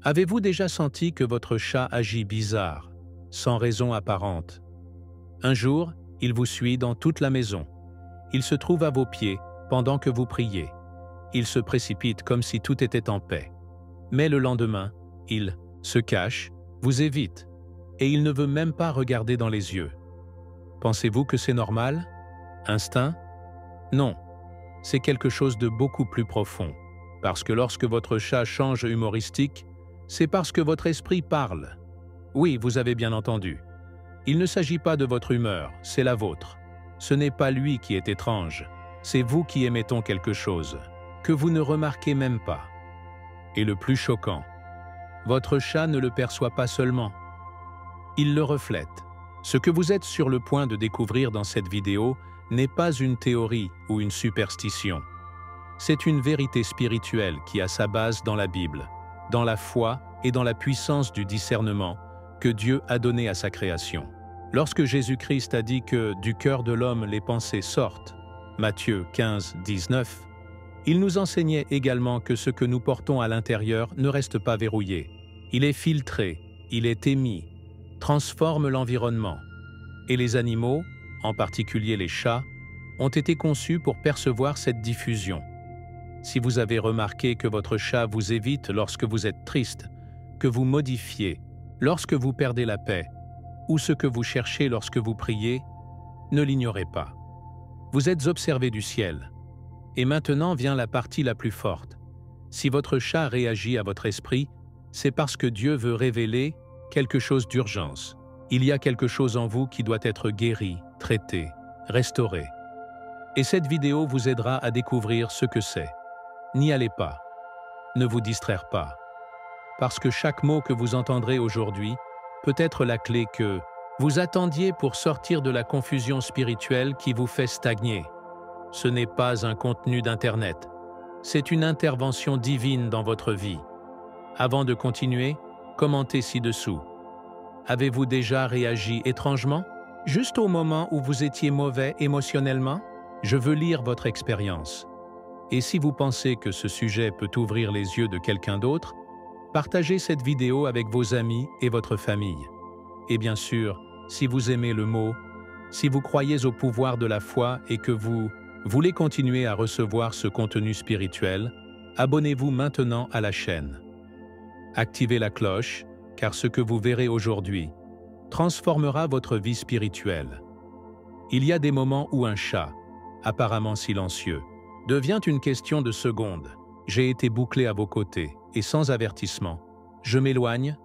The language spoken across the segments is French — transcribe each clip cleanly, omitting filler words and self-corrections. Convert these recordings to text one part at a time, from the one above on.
Avez-vous déjà senti que votre chat agit bizarre, sans raison apparente? Un jour, il vous suit dans toute la maison. Il se trouve à vos pieds pendant que vous priez. Il se précipite comme si tout était en paix. Mais le lendemain, il se cache, vous évite, et il ne veut même pas regarder dans les yeux. Pensez-vous que c'est normal? Instinct? Non, c'est quelque chose de beaucoup plus profond. Parce que lorsque votre chat change humoristique, c'est parce que votre esprit parle. Oui, vous avez bien entendu. Il ne s'agit pas de votre humeur, c'est la vôtre. Ce n'est pas lui qui est étrange, c'est vous qui émettons quelque chose, que vous ne remarquez même pas. Et le plus choquant, votre chat ne le perçoit pas seulement, il le reflète. Ce que vous êtes sur le point de découvrir dans cette vidéo n'est pas une théorie ou une superstition. C'est une vérité spirituelle qui a sa base dans la Bible, dans la foi et dans la puissance du discernement que Dieu a donné à sa création. Lorsque Jésus-Christ a dit que du cœur de l'homme les pensées sortent, Matthieu 15, 19, il nous enseignait également que ce que nous portons à l'intérieur ne reste pas verrouillé. Il est filtré, il est émis, transforme l'environnement. Et les animaux, en particulier les chats, ont été conçus pour percevoir cette diffusion. Si vous avez remarqué que votre chat vous évite lorsque vous êtes triste, que vous modifiez lorsque vous perdez la paix, ou ce que vous cherchez lorsque vous priez, ne l'ignorez pas. Vous êtes observé du ciel. Et maintenant vient la partie la plus forte. Si votre chat réagit à votre esprit, c'est parce que Dieu veut révéler quelque chose d'urgence. Il y a quelque chose en vous qui doit être guéri, traité, restauré. Et cette vidéo vous aidera à découvrir ce que c'est. N'y allez pas. Ne vous distraire pas. Parce que chaque mot que vous entendrez aujourd'hui peut être la clé que vous attendiez pour sortir de la confusion spirituelle qui vous fait stagner. Ce n'est pas un contenu d'Internet. C'est une intervention divine dans votre vie. Avant de continuer, commentez ci-dessous. Avez-vous déjà réagi étrangement? Juste au moment où vous étiez mauvais émotionnellement? Je veux lire votre expérience. Et si vous pensez que ce sujet peut ouvrir les yeux de quelqu'un d'autre, partagez cette vidéo avec vos amis et votre famille. Et bien sûr, si vous aimez le mot, si vous croyez au pouvoir de la foi et que vous voulez continuer à recevoir ce contenu spirituel, abonnez-vous maintenant à la chaîne. Activez la cloche, car ce que vous verrez aujourd'hui transformera votre vie spirituelle. Il y a des moments où un chat, apparemment silencieux, devient une question de secondes. J'ai été bouclé à vos côtés, et sans avertissement, je m'éloigne,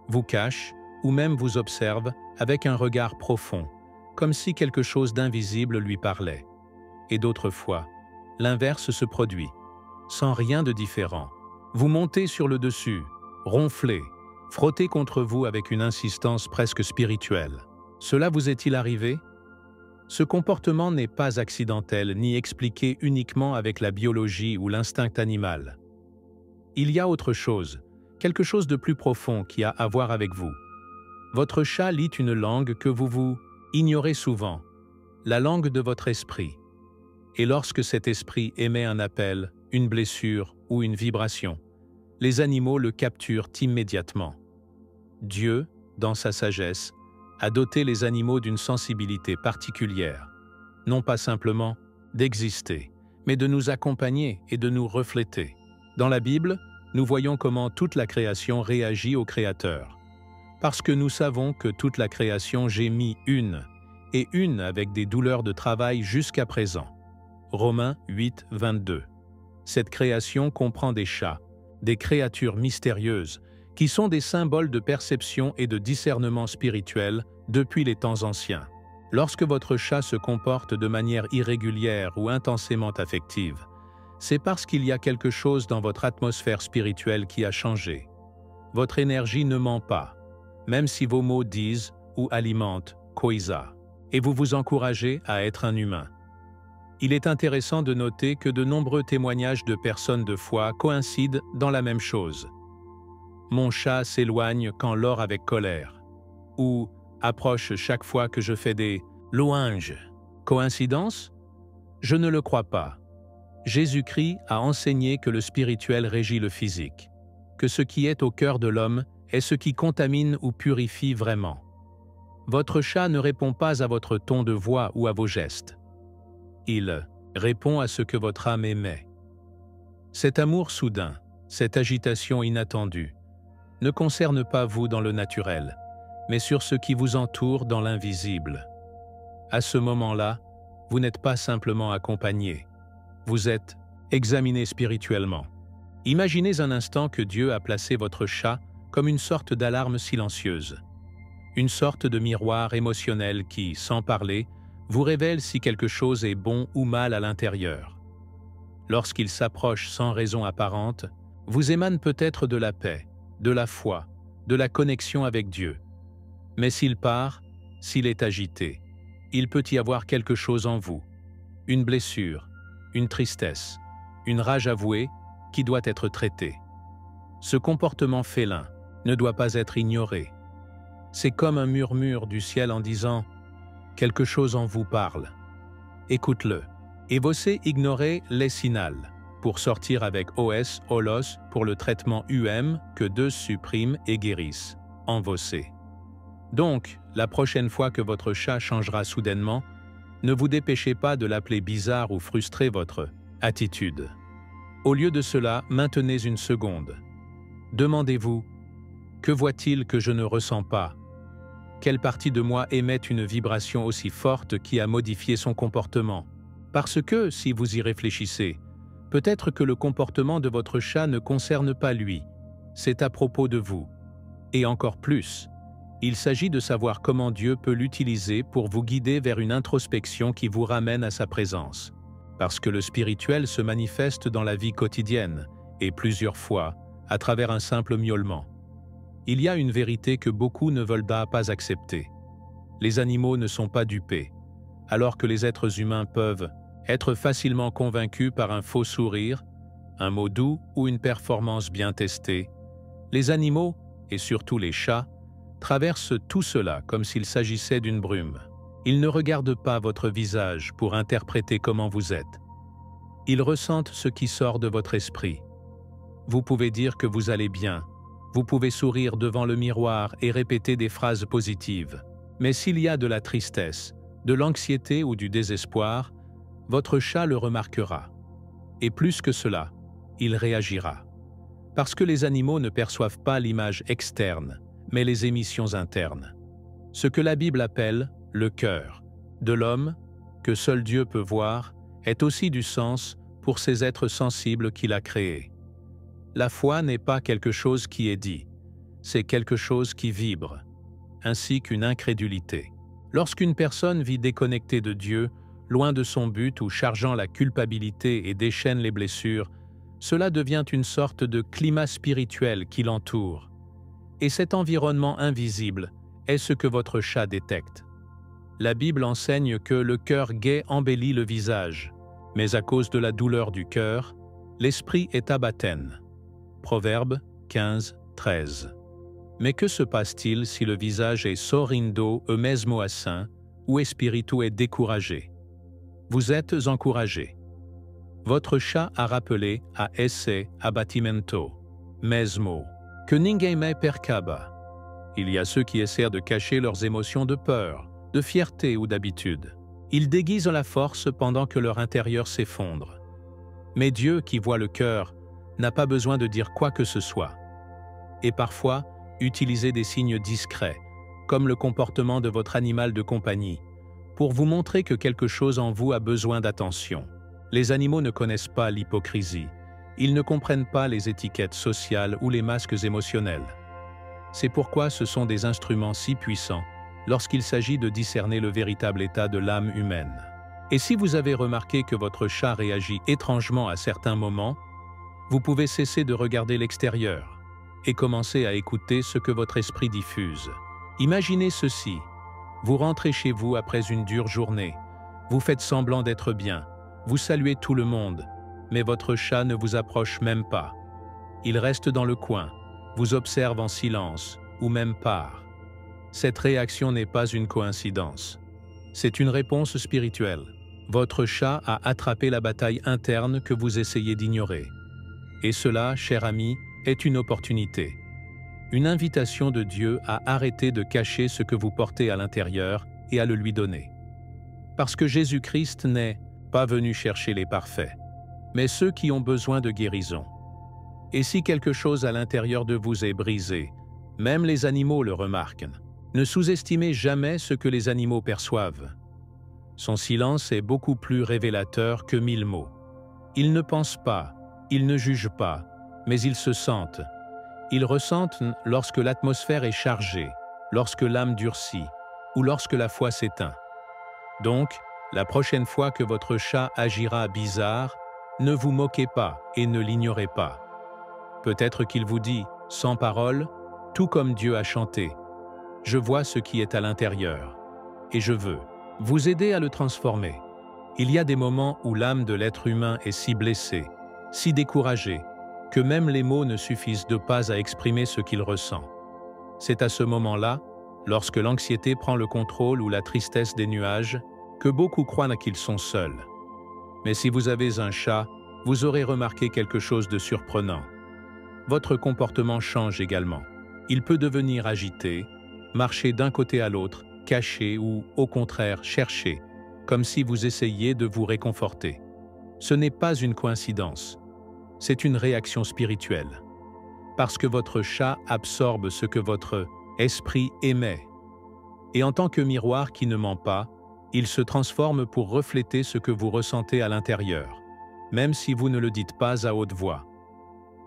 vous cache, ou même vous observe avec un regard profond, comme si quelque chose d'invisible lui parlait. Et d'autres fois, l'inverse se produit, sans rien de différent. Vous montez sur le dessus, ronflez, frottez contre vous avec une insistance presque spirituelle. Cela vous est-il arrivé? Ce comportement n'est pas accidentel ni expliqué uniquement avec la biologie ou l'instinct animal. Il y a autre chose, quelque chose de plus profond qui a à voir avec vous. Votre chat lit une langue que vous ignorez souvent, la langue de votre esprit. Et lorsque cet esprit émet un appel, une blessure ou une vibration, les animaux le capturent immédiatement. Dieu, dans sa sagesse, a doté les animaux d'une sensibilité particulière, non pas simplement d'exister, mais de nous accompagner et de nous refléter. Dans la Bible, nous voyons comment toute la création réagit au Créateur, parce que nous savons que toute la création gémit une avec des douleurs de travail jusqu'à présent. Romains 8, 22. Cette création comprend des chats, des créatures mystérieuses, qui sont des symboles de perception et de discernement spirituel depuis les temps anciens. Lorsque votre chat se comporte de manière irrégulière ou intensément affective, c'est parce qu'il y a quelque chose dans votre atmosphère spirituelle qui a changé. Votre énergie ne ment pas, même si vos mots disent ou alimentent Koïsa, et vous vous encouragez à être un humain. Il est intéressant de noter que de nombreux témoignages de personnes de foi coïncident dans la même chose. Mon chat s'éloigne quand l'or avec colère, ou approche chaque fois que je fais des louanges. Coïncidence? Je ne le crois pas. Jésus-Christ a enseigné que le spirituel régit le physique, que ce qui est au cœur de l'homme est ce qui contamine ou purifie vraiment. Votre chat ne répond pas à votre ton de voix ou à vos gestes. Il répond à ce que votre âme émet. Cet amour soudain, cette agitation inattendue, ne concerne pas vous dans le naturel, mais sur ce qui vous entoure dans l'invisible. À ce moment-là, vous n'êtes pas simplement accompagné, vous êtes examiné spirituellement. Imaginez un instant que Dieu a placé votre chat comme une sorte d'alarme silencieuse, une sorte de miroir émotionnel qui, sans parler, vous révèle si quelque chose est bon ou mal à l'intérieur. Lorsqu'il s'approche sans raison apparente, vous émane peut-être de la paix, de la foi, de la connexion avec Dieu. Mais s'il part, s'il est agité, il peut y avoir quelque chose en vous, une blessure, une tristesse, une rage avouée qui doit être traitée. Ce comportement félin ne doit pas être ignoré. C'est comme un murmure du ciel en disant « Quelque chose en vous parle. Écoute-le. » Et vossez ignorer les signal pour sortir avec OS, holos pour le traitement que Dieu supprime et guérisse, en vossez. Donc, la prochaine fois que votre chat changera soudainement, ne vous dépêchez pas de l'appeler bizarre ou frustrer votre attitude. Au lieu de cela, maintenez une seconde. Demandez-vous, que voit-il que je ne ressens pas? Quelle partie de moi émet une vibration aussi forte qui a modifié son comportement? Parce que, si vous y réfléchissez, peut-être que le comportement de votre chat ne concerne pas lui, c'est à propos de vous. Et encore plus, il s'agit de savoir comment Dieu peut l'utiliser pour vous guider vers une introspection qui vous ramène à sa présence. Parce que le spirituel se manifeste dans la vie quotidienne, et plusieurs fois, à travers un simple miaulement. Il y a une vérité que beaucoup ne veulent pas accepter. Les animaux ne sont pas dupés, alors que les êtres humains peuvent être facilement convaincus par un faux sourire, un mot doux ou une performance bien testée. Les animaux, et surtout les chats, traversent tout cela comme s'il s'agissait d'une brume. Ils ne regardent pas votre visage pour interpréter comment vous êtes. Ils ressentent ce qui sort de votre esprit. Vous pouvez dire que vous allez bien, vous pouvez sourire devant le miroir et répéter des phrases positives. Mais s'il y a de la tristesse, de l'anxiété ou du désespoir, votre chat le remarquera. Et plus que cela, il réagira. Parce que les animaux ne perçoivent pas l'image externe, mais les émissions internes. Ce que la Bible appelle le cœur de l'homme, que seul Dieu peut voir, est aussi du sens pour ces êtres sensibles qu'il a créés. La foi n'est pas quelque chose qui est dit, c'est quelque chose qui vibre, ainsi qu'une incrédulité. Lorsqu'une personne vit déconnectée de Dieu, loin de son but ou chargeant la culpabilité et déchaîne les blessures, cela devient une sorte de climat spirituel qui l'entoure. Et cet environnement invisible est ce que votre chat détecte. La Bible enseigne que le cœur gai embellit le visage, mais à cause de la douleur du cœur, l'esprit est abattène. Proverbe 15, 13. Mais que se passe-t-il si le visage est sorindo e mesmo assim, ou espiritu est découragé? Vous êtes encouragé. Votre chat a rappelé à esse abattimento, mesmo, que ninguém me percaba. Il y a ceux qui essaient de cacher leurs émotions de peur, de fierté ou d'habitude. Ils déguisent la force pendant que leur intérieur s'effondre. Mais Dieu, qui voit le cœur, n'a pas besoin de dire quoi que ce soit. Et parfois, utilisez des signes discrets, comme le comportement de votre animal de compagnie, pour vous montrer que quelque chose en vous a besoin d'attention. Les animaux ne connaissent pas l'hypocrisie. Ils ne comprennent pas les étiquettes sociales ou les masques émotionnels. C'est pourquoi ce sont des instruments si puissants lorsqu'il s'agit de discerner le véritable état de l'âme humaine. Et si vous avez remarqué que votre chat réagit étrangement à certains moments, vous pouvez cesser de regarder l'extérieur et commencer à écouter ce que votre esprit diffuse. Imaginez ceci. Vous rentrez chez vous après une dure journée. Vous faites semblant d'être bien. Vous saluez tout le monde. Mais votre chat ne vous approche même pas. Il reste dans le coin, vous observe en silence ou même part. Cette réaction n'est pas une coïncidence. C'est une réponse spirituelle. Votre chat a attrapé la bataille interne que vous essayez d'ignorer. Et cela, cher ami, est une opportunité, une invitation de Dieu à arrêter de cacher ce que vous portez à l'intérieur et à le lui donner. Parce que Jésus-Christ n'est pas venu chercher les parfaits, mais ceux qui ont besoin de guérison. Et si quelque chose à l'intérieur de vous est brisé, même les animaux le remarquent. Ne sous-estimez jamais ce que les animaux perçoivent. Son silence est beaucoup plus révélateur que 1000 mots. Ils ne pensent pas, ils ne jugent pas, mais ils se sentent. Ils ressentent lorsque l'atmosphère est chargée, lorsque l'âme durcit ou lorsque la foi s'éteint. Donc, la prochaine fois que votre chat agira bizarre, ne vous moquez pas et ne l'ignorez pas. Peut-être qu'il vous dit, sans parole, tout comme Dieu a chanté, « Je vois ce qui est à l'intérieur, et je veux vous aider à le transformer. » Il y a des moments où l'âme de l'être humain est si blessée, si découragée, que même les mots ne suffisent pas à exprimer ce qu'il ressent. C'est à ce moment-là, lorsque l'anxiété prend le contrôle ou la tristesse des nuages, que beaucoup croient qu'ils sont seuls. Mais si vous avez un chat, vous aurez remarqué quelque chose de surprenant. Votre comportement change également. Il peut devenir agité, marcher d'un côté à l'autre, caché ou, au contraire, chercher, comme si vous essayiez de vous réconforter. Ce n'est pas une coïncidence, c'est une réaction spirituelle. Parce que votre chat absorbe ce que votre esprit émet. Et en tant que miroir qui ne ment pas, il se transforme pour refléter ce que vous ressentez à l'intérieur, même si vous ne le dites pas à haute voix.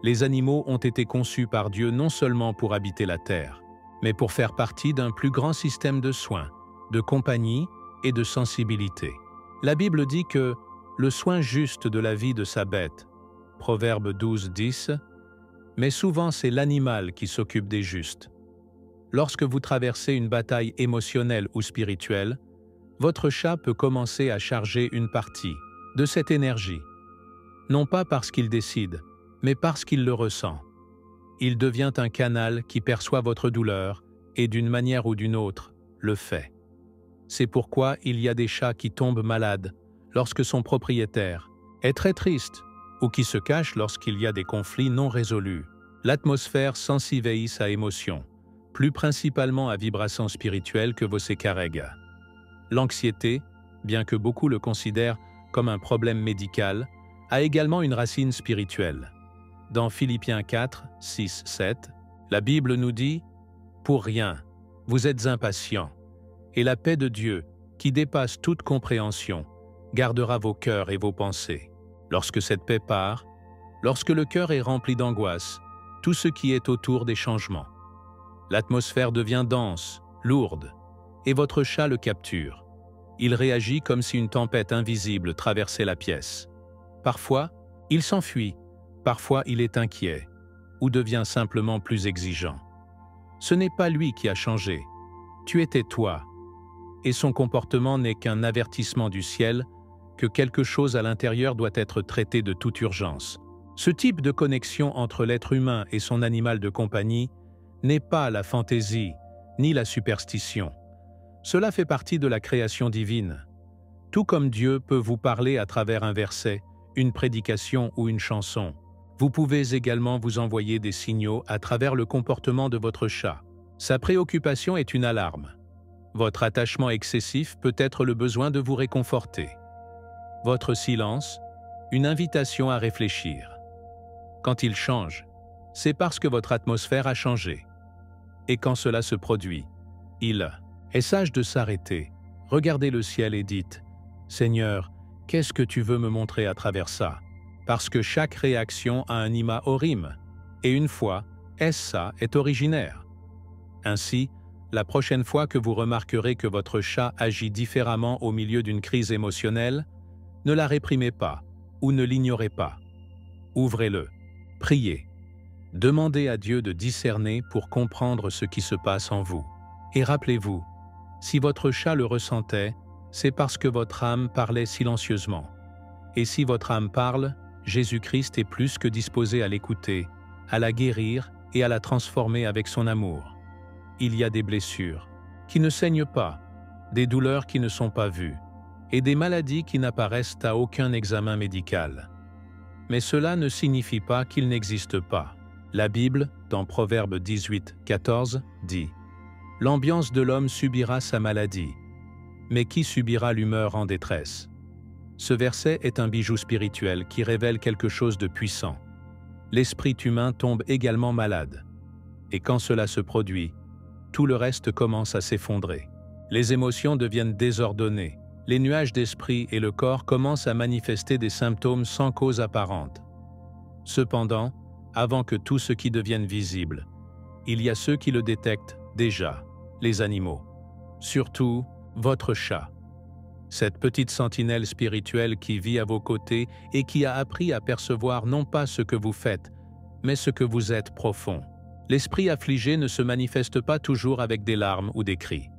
Les animaux ont été conçus par Dieu non seulement pour habiter la terre, mais pour faire partie d'un plus grand système de soins, de compagnie et de sensibilité. La Bible dit que le soin juste de la vie de sa bête, Proverbe 12:10, mais souvent c'est l'animal qui s'occupe des justes. Lorsque vous traversez une bataille émotionnelle ou spirituelle, votre chat peut commencer à charger une partie de cette énergie, non pas parce qu'il décide, mais parce qu'il le ressent. Il devient un canal qui perçoit votre douleur et d'une manière ou d'une autre, le fait. C'est pourquoi il y a des chats qui tombent malades lorsque son propriétaire est très triste ou qui se cachent lorsqu'il y a des conflits non résolus. L'atmosphère s'ensiveille à émotion, plus principalement à vibration spirituelle que vos sécarègues. L'anxiété, bien que beaucoup le considèrent comme un problème médical, a également une racine spirituelle. Dans Philippiens 4, 6, 7, la Bible nous dit « Pour rien, vous êtes impatients, et la paix de Dieu, qui dépasse toute compréhension, gardera vos cœurs et vos pensées. » Lorsque cette paix part, lorsque le cœur est rempli d'angoisse, tout ce qui est autour des changements. L'atmosphère devient dense, lourde, et votre chat le capture. Il réagit comme si une tempête invisible traversait la pièce. Parfois, il s'enfuit, parfois il est inquiet, ou devient simplement plus exigeant. Ce n'est pas lui qui a changé, tu étais toi. Et son comportement n'est qu'un avertissement du ciel que quelque chose à l'intérieur doit être traité de toute urgence. Ce type de connexion entre l'être humain et son animal de compagnie n'est pas la fantaisie ni la superstition. Cela fait partie de la création divine. Tout comme Dieu peut vous parler à travers un verset, une prédication ou une chanson, vous pouvez également vous envoyer des signaux à travers le comportement de votre chat. Sa préoccupation est une alarme. Votre attachement excessif peut être le besoin de vous réconforter. Votre silence, une invitation à réfléchir. Quand il change, c'est parce que votre atmosphère a changé. Et quand cela se produit, il est sage de s'arrêter, regardez le ciel et dites « Seigneur, qu'est-ce que tu veux me montrer à travers ça ?» Parce que chaque réaction a un ima orim, et une fois, ça est originaire. Ainsi, la prochaine fois que vous remarquerez que votre chat agit différemment au milieu d'une crise émotionnelle, ne la réprimez pas ou ne l'ignorez pas. Ouvrez-le, priez. Demandez à Dieu de discerner pour comprendre ce qui se passe en vous. Et rappelez-vous, si votre chat le ressentait, c'est parce que votre âme parlait silencieusement. Et si votre âme parle, Jésus-Christ est plus que disposé à l'écouter, à la guérir et à la transformer avec son amour. Il y a des blessures qui ne saignent pas, des douleurs qui ne sont pas vues, et des maladies qui n'apparaissent à aucun examen médical. Mais cela ne signifie pas qu'ils n'existent pas. La Bible, dans Proverbe 18, 14, dit « L'ambiance de l'homme subira sa maladie, mais qui subira l'humeur en détresse ?» Ce verset est un bijou spirituel qui révèle quelque chose de puissant. L'esprit humain tombe également malade. Et quand cela se produit, tout le reste commence à s'effondrer. Les émotions deviennent désordonnées, les nuages d'esprit et le corps commencent à manifester des symptômes sans cause apparente. Cependant, avant que tout ce qui devienne visible, il y a ceux qui le détectent déjà, les animaux. Surtout, votre chat. Cette petite sentinelle spirituelle qui vit à vos côtés et qui a appris à percevoir non pas ce que vous faites, mais ce que vous êtes profond. L'esprit affligé ne se manifeste pas toujours avec des larmes ou des cris.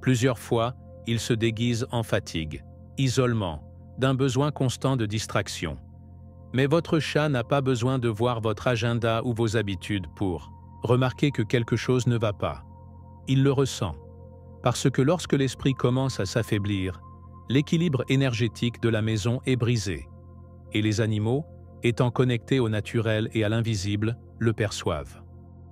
Plusieurs fois, il se déguise en fatigue, isolement, d'un besoin constant de distraction. Mais votre chat n'a pas besoin de voir votre agenda ou vos habitudes pour remarquer que quelque chose ne va pas. Il le ressent. Parce que lorsque l'esprit commence à s'affaiblir, l'équilibre énergétique de la maison est brisé. Et les animaux, étant connectés au naturel et à l'invisible, le perçoivent.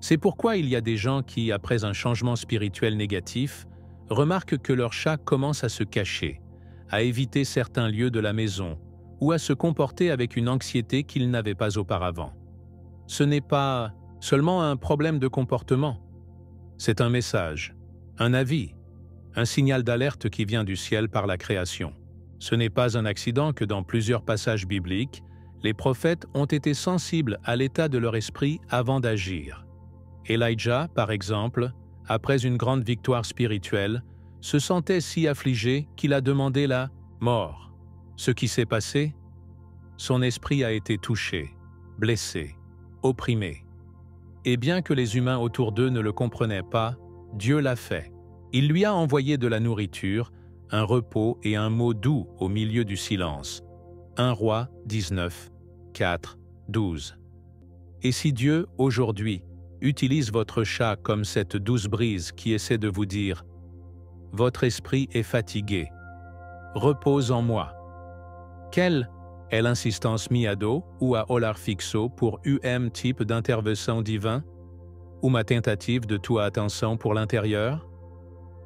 C'est pourquoi il y a des gens qui, après un changement spirituel négatif, remarquent que leur chat commence à se cacher, à éviter certains lieux de la maison ou à se comporter avec une anxiété qu'ils n'avaient pas auparavant. Ce n'est pas seulement un problème de comportement. C'est un message, un avis, un signal d'alerte qui vient du ciel par la création. Ce n'est pas un accident que dans plusieurs passages bibliques, les prophètes ont été sensibles à l'état de leur esprit avant d'agir. Elijah, par exemple, après une grande victoire spirituelle, se sentait si affligé qu'il a demandé la mort. Ce qui s'est passé? Son esprit a été touché, blessé, opprimé. Et bien que les humains autour d'eux ne le comprenaient pas, Dieu l'a fait. Il lui a envoyé de la nourriture, un repos et un mot doux au milieu du silence. 1 Roi 19, 4, 12. Et si Dieu, aujourd'hui, utilise votre chat comme cette douce brise qui essaie de vous dire « Votre esprit est fatigué. Repose en moi. » Quelle est l'insistance mi-ado ou à olar fixo pour type d'intervention divin? Ou ma tentative de tout attention pour l'intérieur?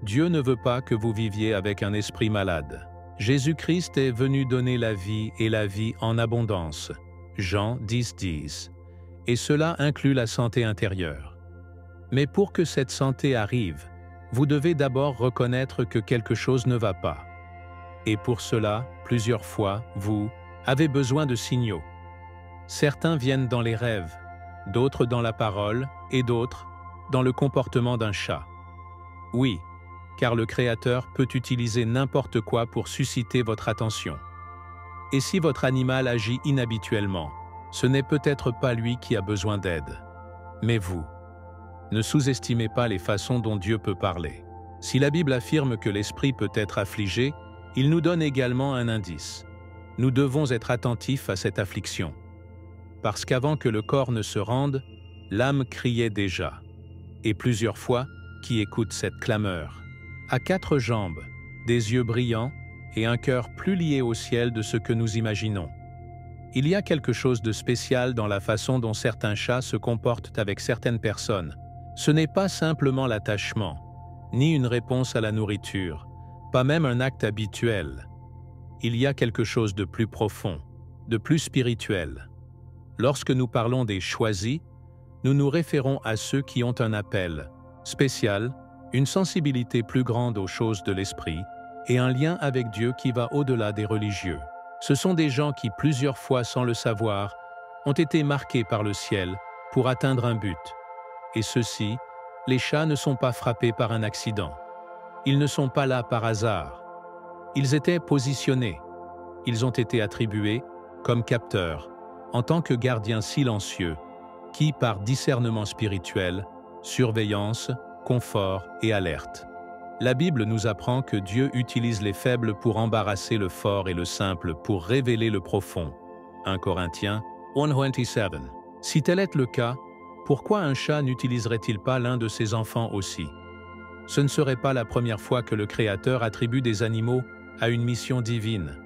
Dieu ne veut pas que vous viviez avec un esprit malade. Jésus-Christ est venu donner la vie et la vie en abondance. Jean 10, 10. Et cela inclut la santé intérieure. Mais pour que cette santé arrive, vous devez d'abord reconnaître que quelque chose ne va pas. Et pour cela, plusieurs fois, vous avez besoin de signaux. Certains viennent dans les rêves, d'autres dans la parole et d'autres dans le comportement d'un chat. Oui, car le Créateur peut utiliser n'importe quoi pour susciter votre attention. Et si votre animal agit inhabituellement, ce n'est peut-être pas lui qui a besoin d'aide, mais vous. Ne sous-estimez pas les façons dont Dieu peut parler. Si la Bible affirme que l'esprit peut être affligé, il nous donne également un indice. Nous devons être attentifs à cette affliction. Parce qu'avant que le corps ne se rende, l'âme criait déjà. Et plusieurs fois, qui écoute cette clameur? À 4 jambes, des yeux brillants et un cœur plus lié au ciel de ce que nous imaginons. Il y a quelque chose de spécial dans la façon dont certains chats se comportent avec certaines personnes. Ce n'est pas simplement l'attachement, ni une réponse à la nourriture, pas même un acte habituel. Il y a quelque chose de plus profond, de plus spirituel. Lorsque nous parlons des choisis, nous nous référons à ceux qui ont un appel spécial, une sensibilité plus grande aux choses de l'esprit et un lien avec Dieu qui va au-delà des religieux. Ce sont des gens qui, plusieurs fois sans le savoir, ont été marqués par le ciel pour atteindre un but. Et ceux-ci, les chats ne sont pas frappés par un accident. Ils ne sont pas là par hasard. Ils étaient positionnés. Ils ont été attribués comme capteurs, en tant que gardiens silencieux, qui, par discernement spirituel, surveillance, confort et alerte. La Bible nous apprend que Dieu utilise les faibles pour embarrasser le fort et le simple pour révéler le profond. 1 Corinthiens 1:27. Si tel est le cas, pourquoi un chat n'utiliserait-il pas l'un de ses enfants aussi? Ce ne serait pas la première fois que le Créateur attribue des animaux à une mission divine.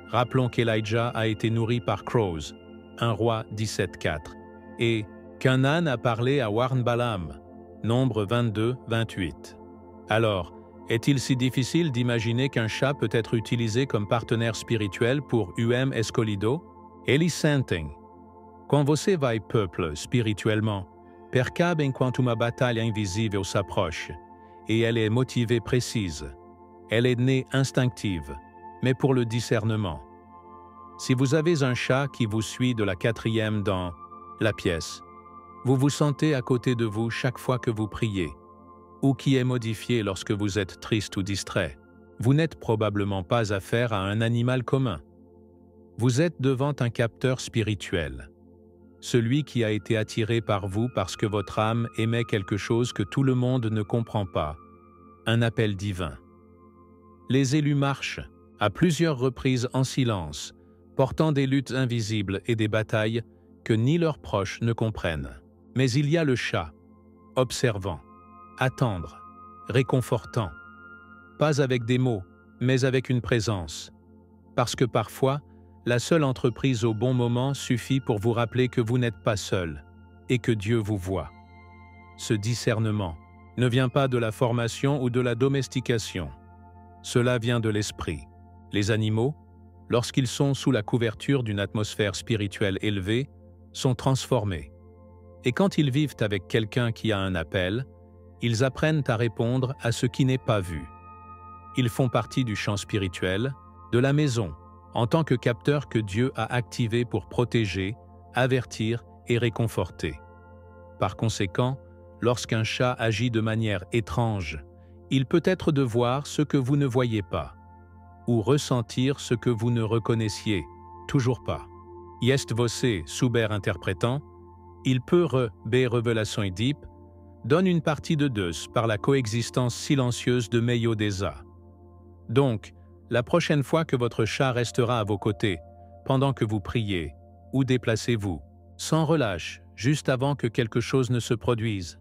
Rappelons qu'Elijah a été nourri par Crows, 1 Roi 17:4, et qu'un âne a parlé à Warn Balaam. Nombre 22, 28. Alors, est-il si difficile d'imaginer qu'un chat peut être utilisé comme partenaire spirituel pour escolido? Eli senting. Quand você vai peuple spirituellement, percebe enquanto uma batalha invisível s'approche, et elle est motivée précise. Elle est née instinctive, mais pour le discernement. Si vous avez un chat qui vous suit de la 4e dans la pièce, vous vous sentez à côté de vous chaque fois que vous priez, ou qui est modifié lorsque vous êtes triste ou distrait. Vous n'êtes probablement pas affaire à un animal commun. Vous êtes devant un capteur spirituel, celui qui a été attiré par vous parce que votre âme émet quelque chose que tout le monde ne comprend pas, un appel divin. Les élus marchent, à plusieurs reprises en silence, portant des luttes invisibles et des batailles que ni leurs proches ne comprennent. Mais il y a le chat, observant, attendre, réconfortant, pas avec des mots, mais avec une présence. Parce que parfois, la seule entreprise au bon moment suffit pour vous rappeler que vous n'êtes pas seul et que Dieu vous voit. Ce discernement ne vient pas de la formation ou de la domestication. Cela vient de l'esprit. Les animaux, lorsqu'ils sont sous la couverture d'une atmosphère spirituelle élevée, sont transformés. Et quand ils vivent avec quelqu'un qui a un appel, ils apprennent à répondre à ce qui n'est pas vu. Ils font partie du champ spirituel, de la maison, en tant que capteurs que Dieu a activés pour protéger, avertir et réconforter. Par conséquent, lorsqu'un chat agit de manière étrange, il peut être de voir ce que vous ne voyez pas, ou ressentir ce que vous ne reconnaissiez toujours pas. Jest você souber interprétant, il peut révélation deep, donne une partie de Deus par la coexistence silencieuse de Meio Desa. Donc, la prochaine fois que votre chat restera à vos côtés, pendant que vous priez, ou déplacez-vous, sans relâche, juste avant que quelque chose ne se produise.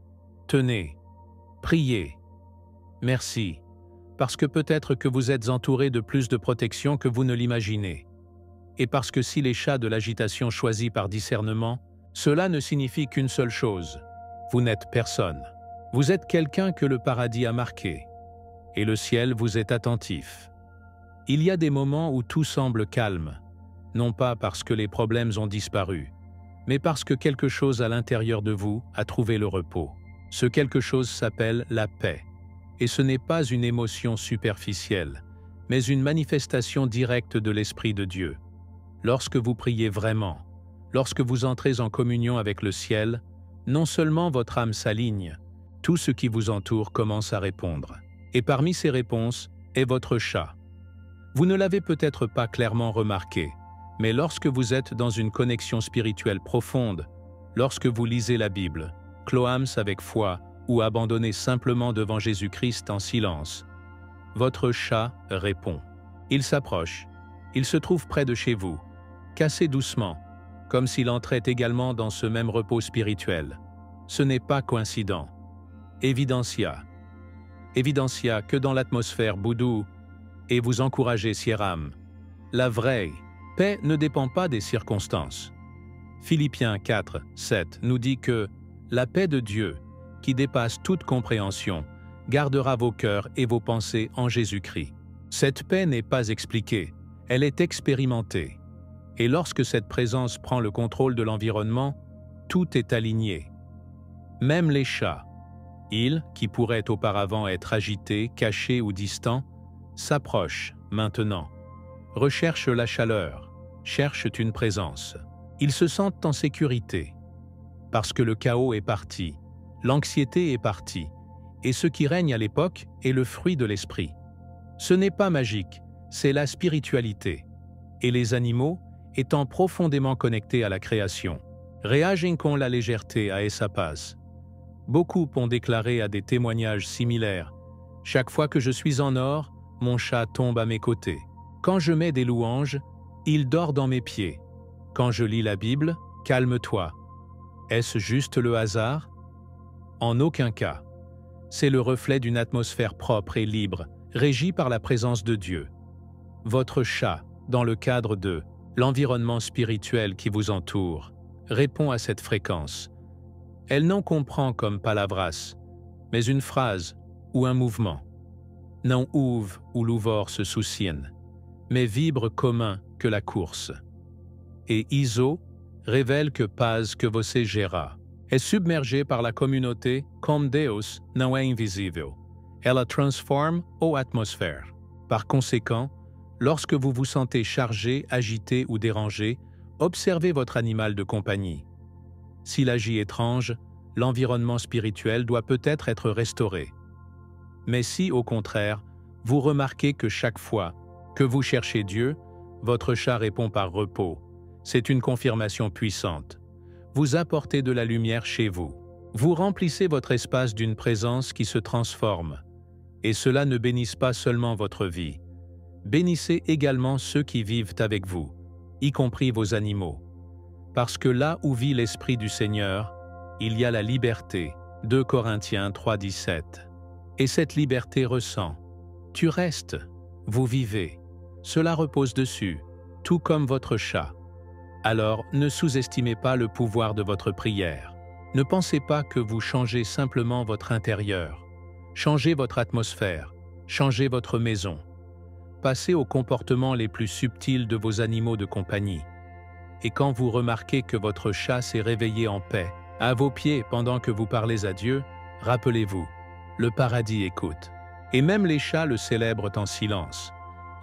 Tenez, priez. Merci, parce que peut-être que vous êtes entouré de plus de protection que vous ne l'imaginez. Et parce que si les chats de l'agitation choisis par discernement, cela ne signifie qu'une seule chose. Vous n'êtes personne. Vous êtes quelqu'un que le paradis a marqué. Et le ciel vous est attentif. Il y a des moments où tout semble calme, non pas parce que les problèmes ont disparu, mais parce que quelque chose à l'intérieur de vous a trouvé le repos. Ce quelque chose s'appelle la paix. Et ce n'est pas une émotion superficielle, mais une manifestation directe de l'Esprit de Dieu. Lorsque vous priez vraiment, lorsque vous entrez en communion avec le ciel, non seulement votre âme s'aligne, tout ce qui vous entoure commence à répondre. Et parmi ces réponses est votre chat. Vous ne l'avez peut-être pas clairement remarqué, mais lorsque vous êtes dans une connexion spirituelle profonde, lorsque vous lisez la Bible, cloams avec foi ou abandonnez simplement devant Jésus-Christ en silence, votre chat répond. Il s'approche, il se trouve près de chez vous, cassé doucement, comme s'il entrait également dans ce même repos spirituel. Ce n'est pas coïncident. Evidencia. Evidencia que dans l'atmosphère boudou, et vous encouragez Sieram. La vraie paix ne dépend pas des circonstances. Philippiens 4, 7 nous dit que la paix de Dieu, qui dépasse toute compréhension, gardera vos cœurs et vos pensées en Jésus-Christ. Cette paix n'est pas expliquée, elle est expérimentée. Et lorsque cette présence prend le contrôle de l'environnement, tout est aligné. Même les chats, ils, qui pourraient auparavant être agités, cachés ou distants, s'approchent maintenant, recherchent la chaleur, cherchent une présence. Ils se sentent en sécurité, parce que le chaos est parti, l'anxiété est partie, et ce qui règne à l'époque est le fruit de l'esprit. Ce n'est pas magique, c'est la spiritualité. Et les animaux, étant profondément connectés à la création, réagissent con la légèreté à essa paz. Beaucoup ont déclaré à des témoignages similaires. Chaque fois que je suis en or, mon chat tombe à mes côtés. Quand je mets des louanges, il dort dans mes pieds. Quand je lis la Bible, calme-toi. Est-ce juste le hasard? En aucun cas. C'est le reflet d'une atmosphère propre et libre, régie par la présence de Dieu. Votre chat, dans le cadre de l'environnement spirituel qui vous entoure, répond à cette fréquence. Elle n'en comprend comme palavras, mais une phrase ou un mouvement. Non ouve ou louvor se soucien, mais vibre commun que la course. Et Iso révèle que Paz que você gera est submergée par la communauté comme Deus não é invisível. Elle la transforme aux atmosphères. Par conséquent, lorsque vous vous sentez chargé, agité ou dérangé, observez votre animal de compagnie. S'il agit étrange, l'environnement spirituel doit peut-être être restauré. Mais si, au contraire, vous remarquez que chaque fois que vous cherchez Dieu, votre chat répond par repos, c'est une confirmation puissante. Vous apportez de la lumière chez vous. Vous remplissez votre espace d'une présence qui se transforme. Et cela ne bénisse pas seulement votre vie. Bénissez également ceux qui vivent avec vous, y compris vos animaux. Parce que là où vit l'Esprit du Seigneur, il y a la liberté. 2 Corinthiens 3,17. Et cette liberté ressent. Tu restes, vous vivez. Cela repose dessus, tout comme votre chat. Alors, ne sous-estimez pas le pouvoir de votre prière. Ne pensez pas que vous changez simplement votre intérieur. Changez votre atmosphère, changez votre maison. Passez aux comportements les plus subtils de vos animaux de compagnie. Et quand vous remarquez que votre chat s'est réveillé en paix, à vos pieds pendant que vous parlez à Dieu, rappelez-vous, le paradis écoute. Et même les chats le célèbrent en silence.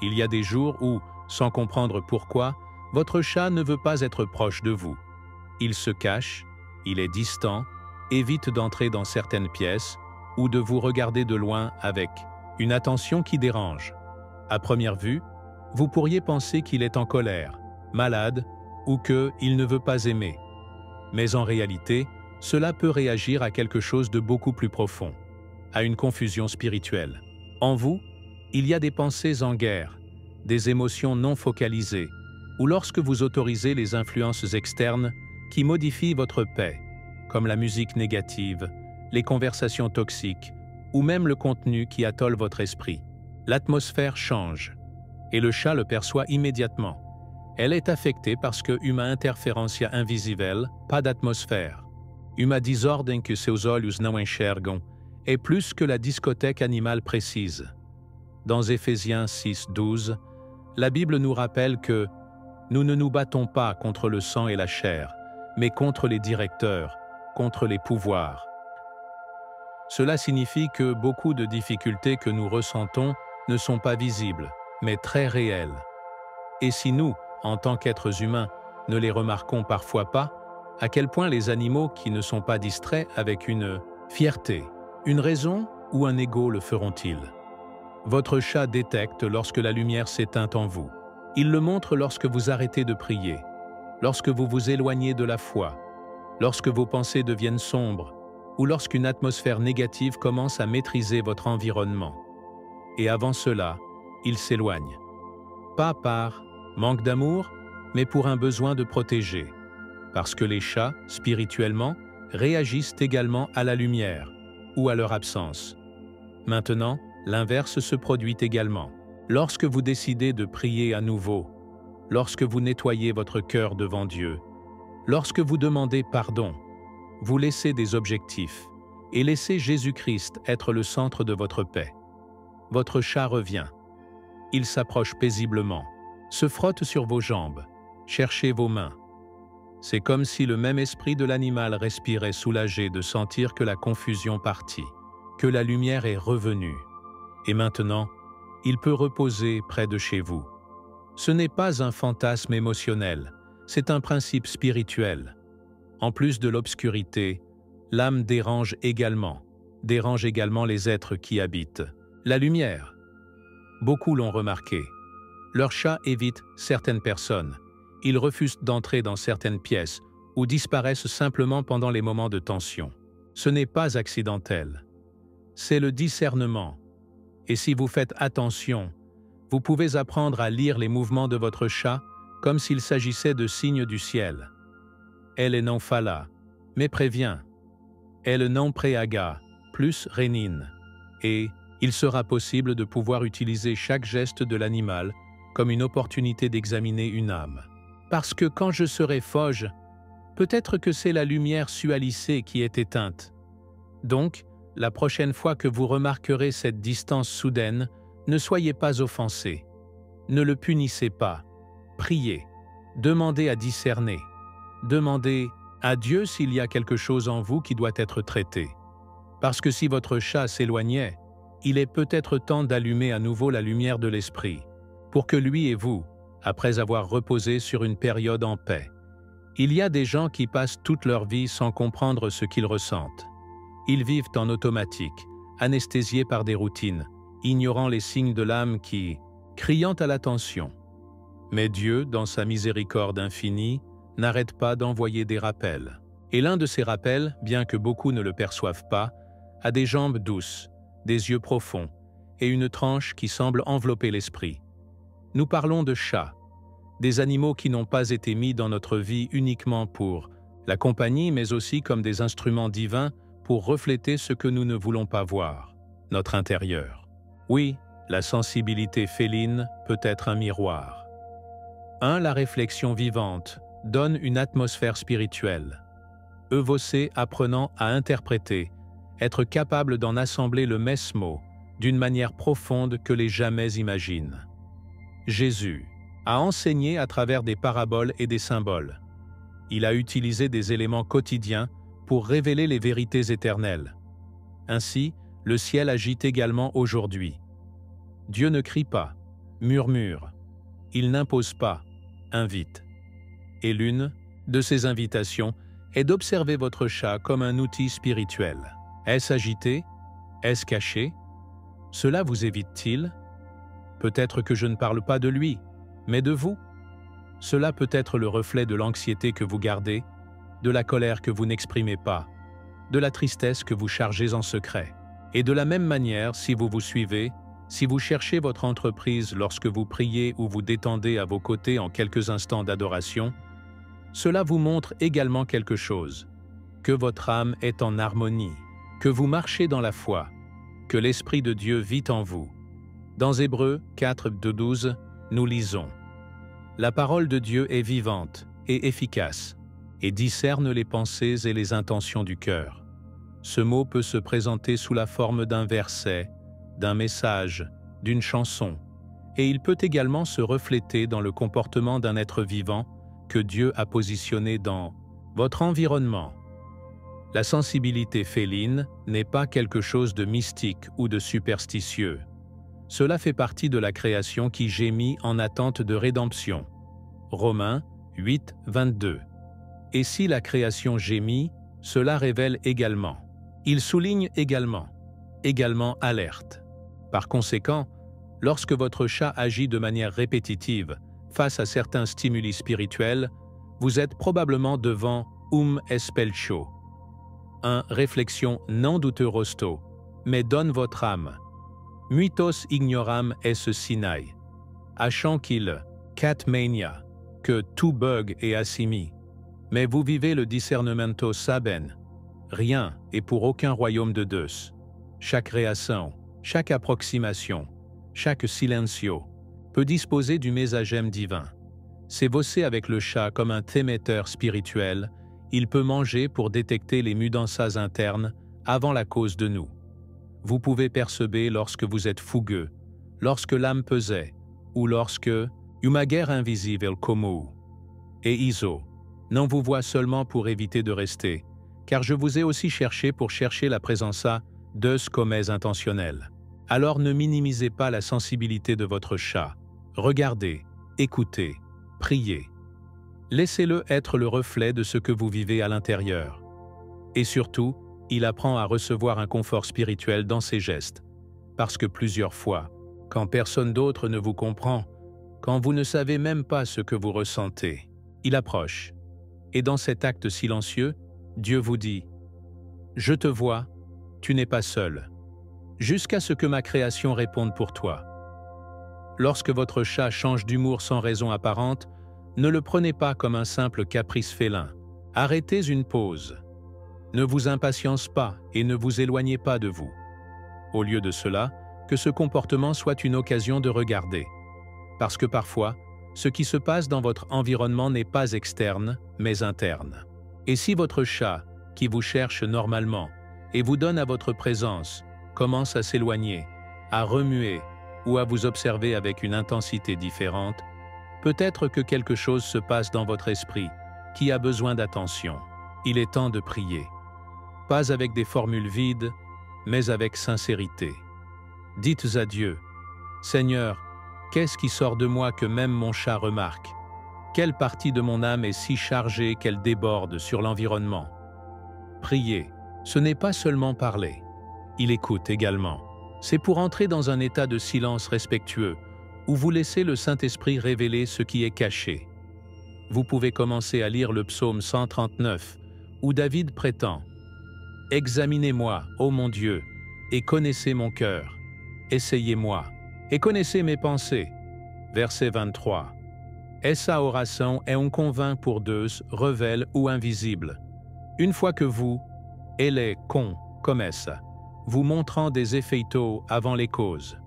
Il y a des jours où, sans comprendre pourquoi, votre chat ne veut pas être proche de vous. Il se cache, il est distant, évite d'entrer dans certaines pièces ou de vous regarder de loin avec une attention qui dérange. À première vue, vous pourriez penser qu'il est en colère, malade ou qu'il ne veut pas aimer. Mais en réalité, cela peut réagir à quelque chose de beaucoup plus profond, à une confusion spirituelle. En vous, il y a des pensées en guerre, des émotions non focalisées, ou lorsque vous autorisez les influences externes qui modifient votre paix, comme la musique négative, les conversations toxiques, ou même le contenu qui attole votre esprit. L'atmosphère change, et le chat le perçoit immédiatement. Elle est affectée parce que uma interferência invisível, pas d'atmosphère. Uma desordem que seus olhos não enxergam est plus que la discothèque animale précise. Dans Éphésiens 6:12, la Bible nous rappelle que nous ne nous battons pas contre le sang et la chair, mais contre les directeurs, contre les pouvoirs. Cela signifie que beaucoup de difficultés que nous ressentons ne sont pas visibles, mais très réelles. Et si nous, en tant qu'êtres humains, ne les remarquons parfois pas, à quel point les animaux qui ne sont pas distraits avec une fierté, une raison ou un ego le feront-ils? Votre chat détecte lorsque la lumière s'éteint en vous. Il le montre lorsque vous arrêtez de prier, lorsque vous vous éloignez de la foi, lorsque vos pensées deviennent sombres ou lorsqu'une atmosphère négative commence à maîtriser votre environnement. Et avant cela, il s'éloigne. Pas par manque d'amour, mais pour un besoin de protéger. Parce que les chats, spirituellement, réagissent également à la lumière ou à leur absence. Maintenant, l'inverse se produit également. Lorsque vous décidez de prier à nouveau, lorsque vous nettoyez votre cœur devant Dieu, lorsque vous demandez pardon, vous laissez des objectifs et laissez Jésus-Christ être le centre de votre paix. Votre chat revient. Il s'approche paisiblement, se frotte sur vos jambes, cherchez vos mains. C'est comme si le même esprit de l'animal respirait soulagé de sentir que la confusion partit, que la lumière est revenue. Et maintenant, il peut reposer près de chez vous. Ce n'est pas un fantasme émotionnel, c'est un principe spirituel. En plus de l'obscurité, l'âme dérange également les êtres qui habitent. La lumière. Beaucoup l'ont remarqué. Leur chat évite certaines personnes. Ils refusent d'entrer dans certaines pièces ou disparaissent simplement pendant les moments de tension. Ce n'est pas accidentel. C'est le discernement. Et si vous faites attention, vous pouvez apprendre à lire les mouvements de votre chat comme s'il s'agissait de signes du ciel. Elle non fala, mais prévient. Elle non préaga, plus rénine. Et il sera possible de pouvoir utiliser chaque geste de l'animal comme une opportunité d'examiner une âme. Parce que quand je serai foge, Peut-être que c'est la lumière sualissée qui est éteinte. Donc, la prochaine fois que vous remarquerez cette distance soudaine, ne soyez pas offensés. Ne le punissez pas. Priez. Demandez à discerner. Demandez à Dieu s'il y a quelque chose en vous qui doit être traité. Parce que si votre chat s'éloignait, il est peut-être temps d'allumer à nouveau la lumière de l'esprit, pour que lui et vous, après avoir reposé sur une période en paix. Il y a des gens qui passent toute leur vie sans comprendre ce qu'ils ressentent. Ils vivent en automatique, anesthésiés par des routines, ignorant les signes de l'âme qui, criant à l'attention. Mais Dieu, dans sa miséricorde infinie, n'arrête pas d'envoyer des rappels. Et l'un de ces rappels, bien que beaucoup ne le perçoivent pas, a des jambes douces, des yeux profonds et une tranche qui semble envelopper l'esprit. Nous parlons de chats, des animaux qui n'ont pas été mis dans notre vie uniquement pour la compagnie, mais aussi comme des instruments divins pour refléter ce que nous ne voulons pas voir, notre intérieur. Oui, la sensibilité féline peut être un miroir. La réflexion vivante donne une atmosphère spirituelle. Evocé apprenant à interpréter, être capable d'en assembler le mesmo d'une manière profonde que les jamais imaginent. Jésus a enseigné à travers des paraboles et des symboles. Il a utilisé des éléments quotidiens pour révéler les vérités éternelles. Ainsi, le ciel agit également aujourd'hui. Dieu ne crie pas, murmure. Il n'impose pas, invite. Et l'une de ces invitations est d'observer votre chat comme un outil spirituel. Est-ce agité? Est-ce caché? Cela vous évite-t-il? Peut-être que je ne parle pas de lui, mais de vous. Cela peut être le reflet de l'anxiété que vous gardez, de la colère que vous n'exprimez pas, de la tristesse que vous chargez en secret. Et de la même manière, si vous vous suivez, si vous cherchez votre entreprise lorsque vous priez ou vous détendez à vos côtés en quelques instants d'adoration, cela vous montre également quelque chose, que votre âme est en harmonie, que vous marchez dans la foi, que l'Esprit de Dieu vit en vous. Dans Hébreux 4, 12, nous lisons « La parole de Dieu est vivante et efficace, et discerne les pensées et les intentions du cœur. » Ce mot peut se présenter sous la forme d'un verset, d'un message, d'une chanson, et il peut également se refléter dans le comportement d'un être vivant que Dieu a positionné dans votre environnement. La sensibilité féline n'est pas quelque chose de mystique ou de superstitieux. Cela fait partie de la création qui gémit en attente de rédemption. Romains 8, 22. Et si la création gémit, cela révèle également. Il souligne également alerte. Par conséquent, lorsque votre chat agit de manière répétitive face à certains stimuli spirituels, vous êtes probablement devant espelcho. Réflexion non douteur rosto, mais donne votre âme. Muitos ignoram esse sinai. Achant qu'il, cat mania, que tout bug est assimi. Mais vous vivez le discernimento saben. Rien est pour aucun royaume de Deus. Chaque réaction, chaque approximation, chaque silencio peut disposer du mésagème divin. S'évosser avec le chat comme un théméteur spirituel, il peut manger pour détecter les mudanças internes avant la cause de nous. Vous pouvez perceber lorsque vous êtes fougueux, lorsque l'âme pesait, ou lorsque uma guerre invisible como. Et Iso, non vous vois seulement pour éviter de rester, car je vous ai aussi cherché pour chercher la présença de ce comès intentionnel. Alors ne minimisez pas la sensibilité de votre chat. Regardez, écoutez, priez. Laissez-le être le reflet de ce que vous vivez à l'intérieur. Et surtout, il apprend à recevoir un confort spirituel dans ses gestes. Parce que plusieurs fois, quand personne d'autre ne vous comprend, quand vous ne savez même pas ce que vous ressentez, il approche. Et dans cet acte silencieux, Dieu vous dit « Je te vois, tu n'es pas seul », jusqu'à ce que ma création réponde pour toi. Lorsque votre chat change d'humour sans raison apparente, ne le prenez pas comme un simple caprice félin. Arrêtez une pause. Ne vous impatience pas et ne vous éloignez pas de vous. Au lieu de cela, que ce comportement soit une occasion de regarder. Parce que parfois, ce qui se passe dans votre environnement n'est pas externe, mais interne. Et si votre chat, qui vous cherche normalement et vous donne à votre présence, commence à s'éloigner, à remuer ou à vous observer avec une intensité différente, peut-être que quelque chose se passe dans votre esprit qui a besoin d'attention. Il est temps de prier. Pas avec des formules vides, mais avec sincérité. Dites à Dieu, « Seigneur, qu'est-ce qui sort de moi que même mon chat remarque? Quelle partie de mon âme est si chargée qu'elle déborde sur l'environnement ?» Prier, ce n'est pas seulement parler. Il écoute également. C'est pour entrer dans un état de silence respectueux, où vous laissez le Saint-Esprit révéler ce qui est caché. Vous pouvez commencer à lire le psaume 139, où David prétend « Examinez-moi, ô mon Dieu, et connaissez mon cœur. Essayez-moi, et connaissez mes pensées. » Verset 23. Essa oração é convainc pour Deus, révèle ou invisible. Une fois que vous, ele com, comme essa, vous montrant des effeitos avant les causes.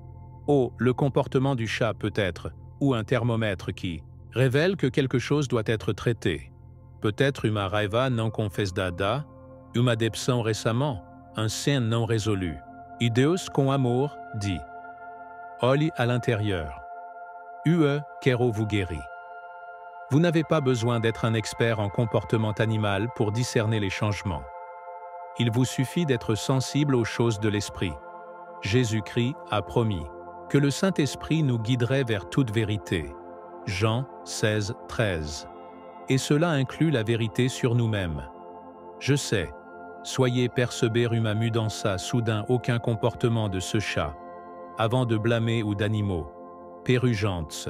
Oh, le comportement du chat peut-être, ou un thermomètre qui révèle que quelque chose doit être traité. Peut-être uma raiva não confessada, uma decepção récemment, un sin non résolu. E Deus com amour dit « Olhe à l'intérieur. Ue quero vous guérir. » Vous n'avez pas besoin d'être un expert en comportement animal pour discerner les changements. Il vous suffit d'être sensible aux choses de l'esprit. Jésus-Christ a promis que le Saint-Esprit nous guiderait vers toute vérité. Jean 16, 13. Et cela inclut la vérité sur nous-mêmes. Je sais, soyez perceber uma mudança soudain aucun comportement de ce chat, avant de blâmer ou d'animaux, pérugeantes,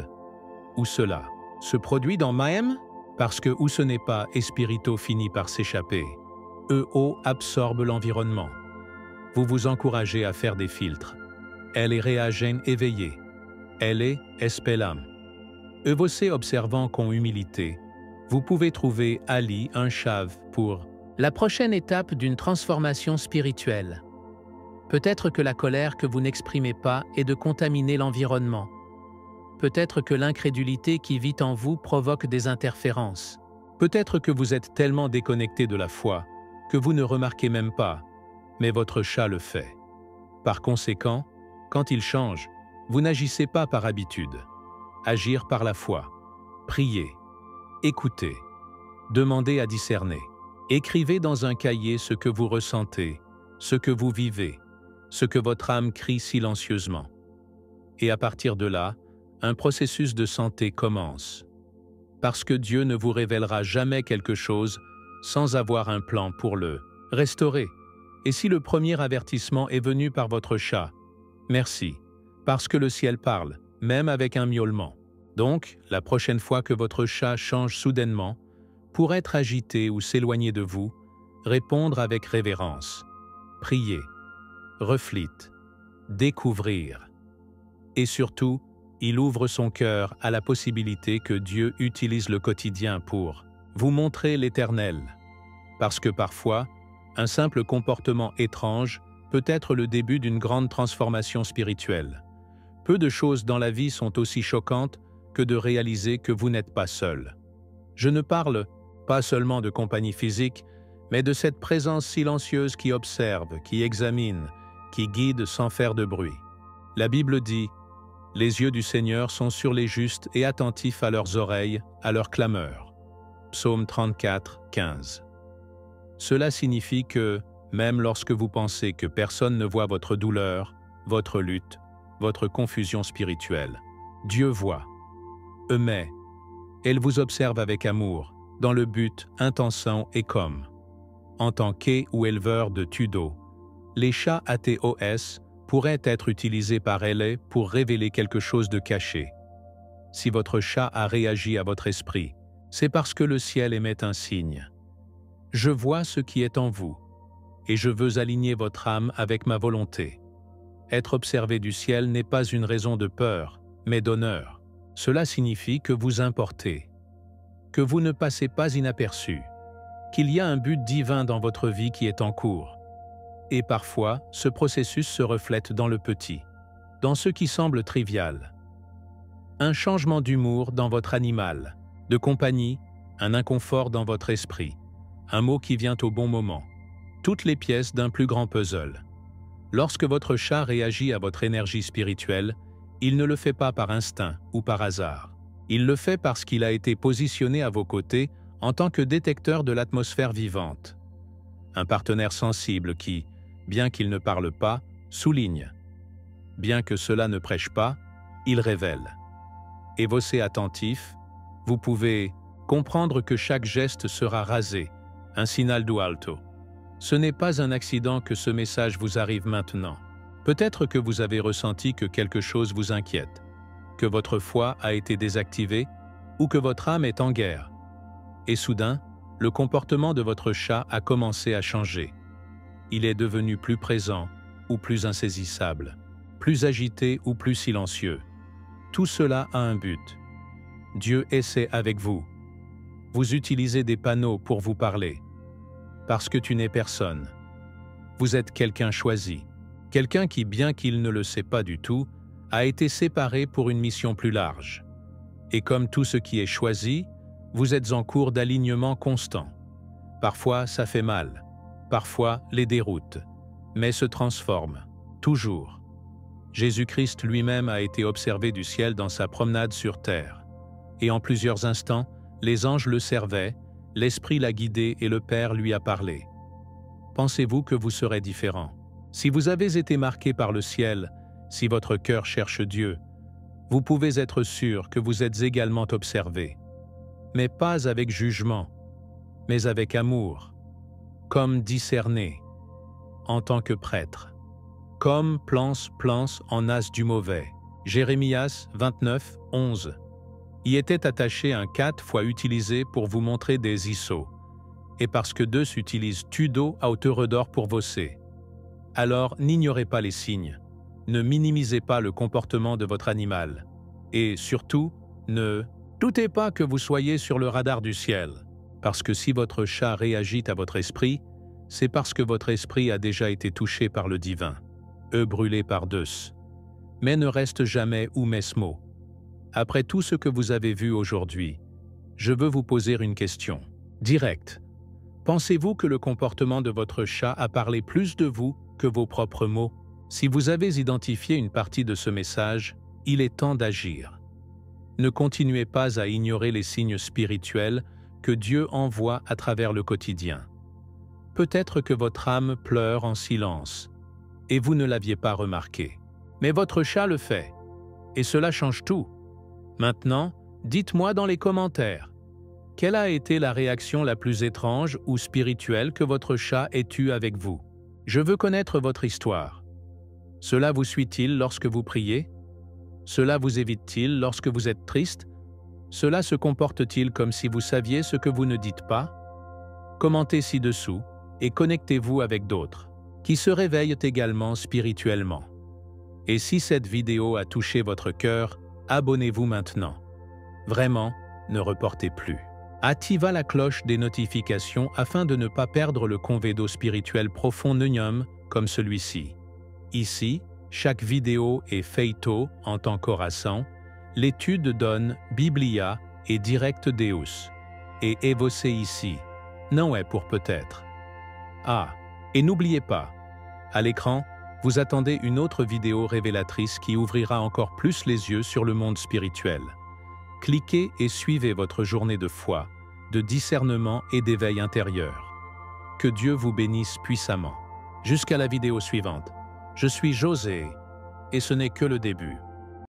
ou cela se produit dans Maem, parce que où ce n'est pas, Espirito finit par s'échapper. EO absorbe l'environnement. Vous vous encouragez à faire des filtres. Elle est réagène éveillée. Elle est espellam. Você observant con humilité, vous pouvez trouver Ali un chave pour la prochaine étape d'une transformation spirituelle. Peut-être que la colère que vous n'exprimez pas est de contaminer l'environnement. Peut-être que l'incrédulité qui vit en vous provoque des interférences. Peut-être que vous êtes tellement déconnecté de la foi que vous ne remarquez même pas, mais votre chat le fait. Par conséquent, quand il change, vous n'agissez pas par habitude. Agir par la foi. Priez. Écoutez. Demandez à discerner. Écrivez dans un cahier ce que vous ressentez, ce que vous vivez, ce que votre âme crie silencieusement. Et à partir de là, un processus de santé commence. Parce que Dieu ne vous révélera jamais quelque chose sans avoir un plan pour le restaurer. Et si le premier avertissement est venu par votre chat, merci, parce que le ciel parle, même avec un miaulement. Donc, la prochaine fois que votre chat change soudainement, pour être agité ou s'éloigner de vous, répondre avec révérence. Prier, reflite, découvrir. Et surtout, il ouvre son cœur à la possibilité que Dieu utilise le quotidien pour vous montrer l'Éternel. Parce que parfois, un simple comportement étrange peut être le début d'une grande transformation spirituelle. Peu de choses dans la vie sont aussi choquantes que de réaliser que vous n'êtes pas seul. Je ne parle pas seulement de compagnie physique, mais de cette présence silencieuse qui observe, qui examine, qui guide sans faire de bruit. La Bible dit « Les yeux du Seigneur sont sur les justes et attentifs à leurs oreilles, à leurs clameurs. » Psaume 34, 15. Cela signifie que, même lorsque vous pensez que personne ne voit votre douleur, votre lutte, votre confusion spirituelle, Dieu voit. Mais, elle vous observe avec amour, dans le but intention et comme. En tant qu'é ou éleveur de tudo, les chats ATOS pourraient être utilisés par elle pour révéler quelque chose de caché. Si votre chat a réagi à votre esprit, c'est parce que le ciel émet un signe. Je vois ce qui est en vous, et je veux aligner votre âme avec ma volonté. Être observé du ciel n'est pas une raison de peur, mais d'honneur. Cela signifie que vous importez, que vous ne passez pas inaperçu, qu'il y a un but divin dans votre vie qui est en cours. Et parfois, ce processus se reflète dans le petit, dans ce qui semble trivial. Un changement d'humour dans votre animal, de compagnie, un inconfort dans votre esprit, un mot qui vient au bon moment. Toutes les pièces d'un plus grand puzzle. Lorsque votre chat réagit à votre énergie spirituelle, il ne le fait pas par instinct ou par hasard. Il le fait parce qu'il a été positionné à vos côtés en tant que détecteur de l'atmosphère vivante. Un partenaire sensible qui, bien qu'il ne parle pas, souligne. Bien que cela ne prêche pas, il révèle. Évossé attentif, vous pouvez comprendre que chaque geste sera rasé, un signal do alto. Ce n'est pas un accident que ce message vous arrive maintenant. Peut-être que vous avez ressenti que quelque chose vous inquiète, que votre foi a été désactivée ou que votre âme est en guerre. Et soudain, le comportement de votre chat a commencé à changer. Il est devenu plus présent ou plus insaisissable, plus agité ou plus silencieux. Tout cela a un but. Dieu essaie avec vous. Vous utilisez des panneaux pour vous parler. Parce que tu n'es personne. Vous êtes quelqu'un choisi. Quelqu'un qui, bien qu'il ne le sait pas du tout, a été séparé pour une mission plus large. Et comme tout ce qui est choisi, vous êtes en cours d'alignement constant. Parfois, ça fait mal. Parfois, les déroute. Mais se transforme. Toujours. Jésus-Christ lui-même a été observé du ciel dans sa promenade sur terre. Et en plusieurs instants, les anges le servaient, l'Esprit l'a guidé et le Père lui a parlé. Pensez-vous que vous serez différent? Si vous avez été marqué par le ciel, si votre cœur cherche Dieu, vous pouvez être sûr que vous êtes également observé. Mais pas avec jugement, mais avec amour, comme discerné, en tant que prêtre, comme plance en as du mauvais. Jérémias 29, 11. Y était attaché un 4 fois utilisé pour vous montrer des ISO, et parce que Deus utilise tudo à hauteur d'or pour vosser. Alors n'ignorez pas les signes, ne minimisez pas le comportement de votre animal, et surtout, ne doutez pas que vous soyez sur le radar du ciel, parce que si votre chat réagit à votre esprit, c'est parce que votre esprit a déjà été touché par le divin, brûlé par Deus. Mais ne reste jamais ou mesmo. Après tout ce que vous avez vu aujourd'hui, je veux vous poser une question. Directe. Pensez-vous que le comportement de votre chat a parlé plus de vous que vos propres mots? Si vous avez identifié une partie de ce message, il est temps d'agir. Ne continuez pas à ignorer les signes spirituels que Dieu envoie à travers le quotidien. Peut-être que votre âme pleure en silence, et vous ne l'aviez pas remarqué. Mais votre chat le fait, et cela change tout. Maintenant, dites-moi dans les commentaires, quelle a été la réaction la plus étrange ou spirituelle que votre chat ait eue avec vous? Je veux connaître votre histoire. Cela vous suit-il lorsque vous priez? Cela vous évite-t-il lorsque vous êtes triste? Cela se comporte-t-il comme si vous saviez ce que vous ne dites pas? Commentez ci-dessous et connectez-vous avec d'autres, qui se réveillent également spirituellement. Et si cette vidéo a touché votre cœur, abonnez-vous maintenant. Vraiment, ne reportez plus. Activez la cloche des notifications afin de ne pas perdre le convedo spirituel profond Neunium comme celui-ci. Ici, chaque vidéo est feito en tant qu'oração, l'étude donne Biblia et Direct Deus. Et évossé ici, non est pour peut-être. Ah, et n'oubliez pas, à l'écran, vous attendez une autre vidéo révélatrice qui ouvrira encore plus les yeux sur le monde spirituel. Cliquez et suivez votre journée de foi, de discernement et d'éveil intérieur. Que Dieu vous bénisse puissamment. Jusqu'à la vidéo suivante. Je suis José, et ce n'est que le début.